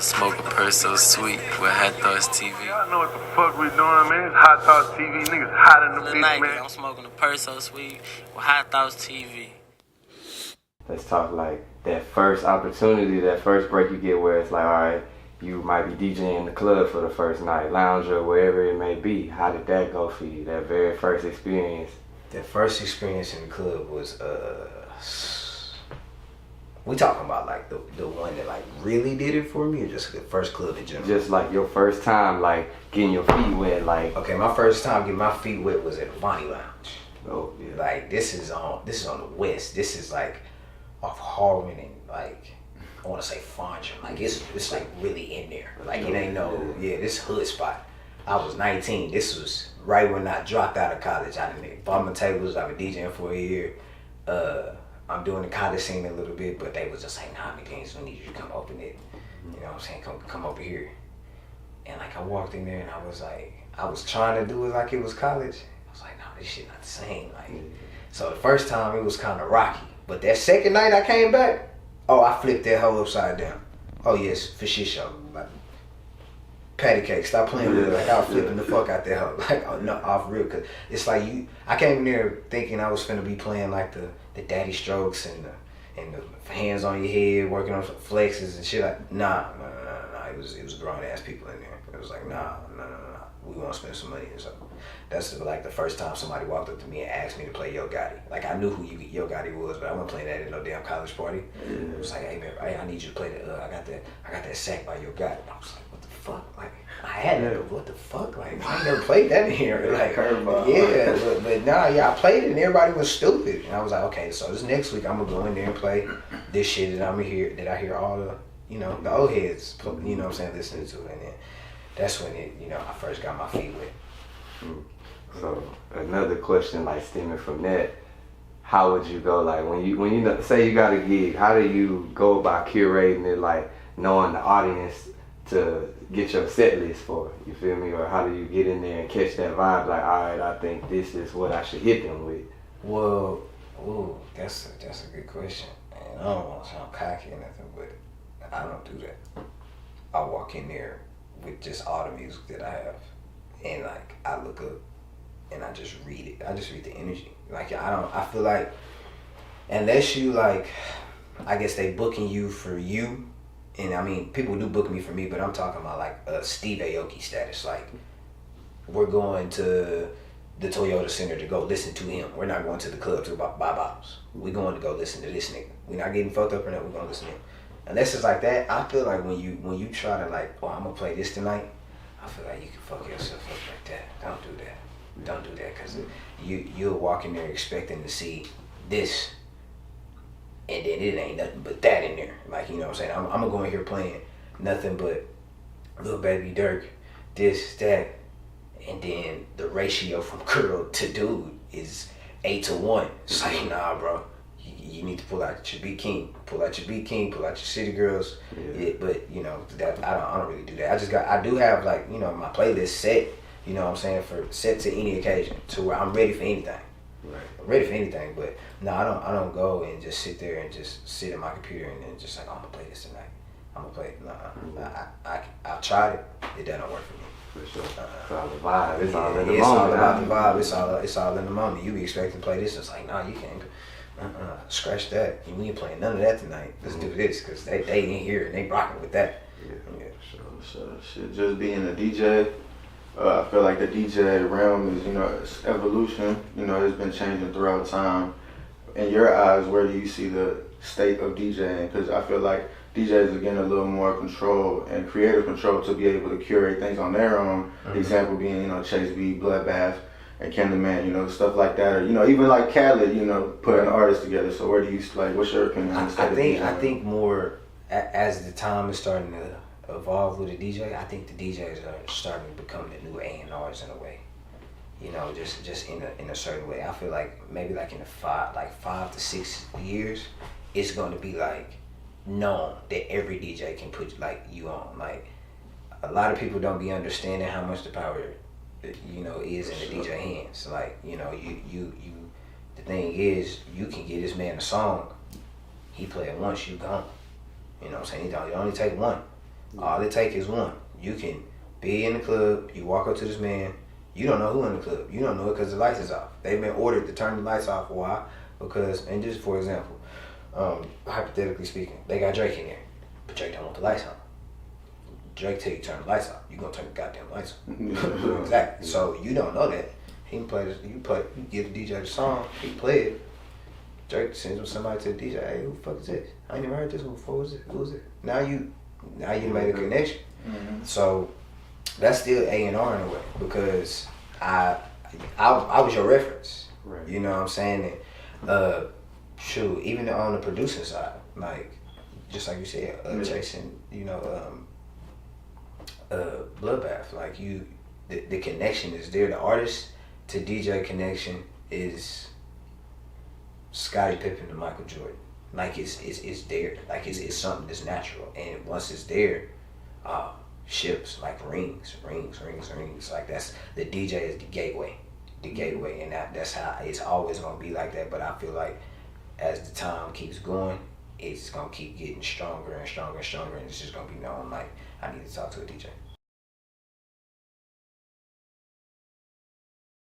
Smoke a purse so sweet with Hot Thoughts TV. Y'all know what the fuck we doing, man. It's Hot Thoughts TV. Niggas hot in the bitch, man. I'm smoking a purse so sweet with Hot Thoughts TV. Let's talk like that first opportunity, that first break you get where it's like, all right, you might be DJing the club for the first night, lounge or wherever it may be. How did that go for you, that very first experience? The first experience in the club was, we talking about like the one that like really did it for me, or just the first club in general? Just like your first time, like getting your feet wet, like. Okay, my first time getting my feet wet was at Bonnie Lounge. Oh yeah. Like this is on the west. This is like off Harwin and like I want to say Fondren. Like it's like really in there. Like it ain't this hood spot. I was 19. This was right when I dropped out of college. I didn't bought my tables. I've been DJing for a year. I'm doing the college scene a little bit, but they was just like, nah, McDaniels, we need you to come open it. You know what I'm saying? Come over here. And like I walked in there and I was like, I was trying to do it like it was college. I was like, no, this shit not the same. Like, so the first time it was kind of rocky, but that second night I came back, I flipped that hoe upside down. Oh yes, for shit show. Like, patty cake, stop playing with it. Like I was flipping the fuck out that hoe. Like no, off real, cause it's like I came in there thinking I was finna be playing like the daddy strokes and the hands on your head, working on flexes and shit. Like nah. It was grown ass people in there. It was like nah. We want to spend some money and so that's like the first time somebody walked up to me and asked me to play Yo Gotti. Like I knew who Yo Gotti was, but I wasn't playing that at no damn college party. It was like, hey man, I need you to play the I got that sack by Yo Gotti. I was like, what the fuck? Like I had it, but what the fuck? Like I ain't never played that in here. Like but I played it and everybody was stupid. And I was like, okay, so this next week I'm gonna go in there and play this shit that I hear all the the old heads what I'm saying, listening to it. And then that's when I first got my feet wet. So another question, like stemming from that, how would you go, like when you say you got a gig, how do you go about curating it, like knowing the audience to get your set list for, you feel me? Or how do you get in there and catch that vibe, like, all right, I think this is what I should hit them with? Well, that's a good question. And I don't want to sound cocky or nothing, but I don't do that. I walk in there with just all the music that I have, and like I look up and I just read it. I just read the energy. Like I feel like unless you like, I guess they booking you for you, and I mean people do book me for me, but I'm talking about like a Steve Aoki status. Like we're going to the Toyota Center to go listen to him. We're not going to the club to buy bottles. We're going to go listen to this nigga. We're not getting fucked up or nothing. We're gonna listen to him. Unless it's like that, I feel like when you try to like, I'm gonna play this tonight, I feel like you can fuck yourself up like that. Don't do that, cause you'll walk in there expecting to see this, and then it ain't nothing but that in there. Like what I'm saying, I'm gonna go in here playing nothing but Lil Baby Durk, this, that, and then the ratio from girl to dude is 8-1. It's like, nah, bro. You need to pull out your bikini, pull out your city girls. Yeah, but that I don't really do that. I do have like my playlist set. You know what I'm saying, for set to any occasion, to where I'm ready for anything. Right. I'm ready for anything, but no, I don't go and just sit there and just sit in my computer and then just like, I'm gonna play this tonight. I'm gonna play it. No, I tried it. It doesn't work for me. For sure. It's all the vibe. It's all in the moment. It's all about the vibe. It's all in the moment. You be expecting to play this. It's like, nah, you can't. Scratch that. We ain't playing none of that tonight. Let's do this, because they ain't here and they rocking with that. Yeah. Sure. Shit, just being a DJ, I feel like the DJ realm is, it's evolution. It's been changing throughout time. In your eyes, where do you see the state of DJing? Because I feel like DJs are getting a little more control and creative control to be able to curate things on their own. The example being, Chase B, Bloodbath, and Candyman, stuff like that, or even like Khaled, putting artists together. So where do you what's your opinion on the state of DJing? I think more as the time is starting to evolve with the DJ, I think the DJs are starting to become the new A&Rs in a way. Just in a certain way. I feel like maybe like in 5 to 6 years, it's going to be like known that every DJ can put like you on. Like a lot of people don't be understanding how much the power is in the DJ hands. Like you the thing is, you can get this man a song, he play it once, you gone. You know what I'm saying? It only take one. All it takes is one. You can be in the club, you walk up to this man, you don't know who in the club. You don't know it because the lights is off. They've been ordered to turn the lights off. Why? Because, and just for example, hypothetically speaking, they got Drake in there, but Drake don't want the lights on. Drake tell you turn the lights off, you gonna turn the goddamn lights on. Exactly. So you don't know that. He can play this, you give the DJ the song, he play it. Drake sends somebody to the DJ, hey, who the fuck is this? I ain't never heard this one before. Who is it? Now you made a connection. Mm-hmm. So that's still A&R in a way, because I was your reference. Right. You know what I'm saying? And shoot, even on the producing side, like just like you said, chasing, Bloodbath, like the connection is there. The artist to DJ connection is Scottie Pippen to Michael Jordan. Like it's there. Like it's something that's natural. And once it's there, ships like rings. Like that's the DJ is the gateway, and that's how it's always gonna be like that. But I feel like as the time keeps going, it's gonna keep getting stronger and stronger and stronger, and it's just gonna be known like I need to talk to a DJ.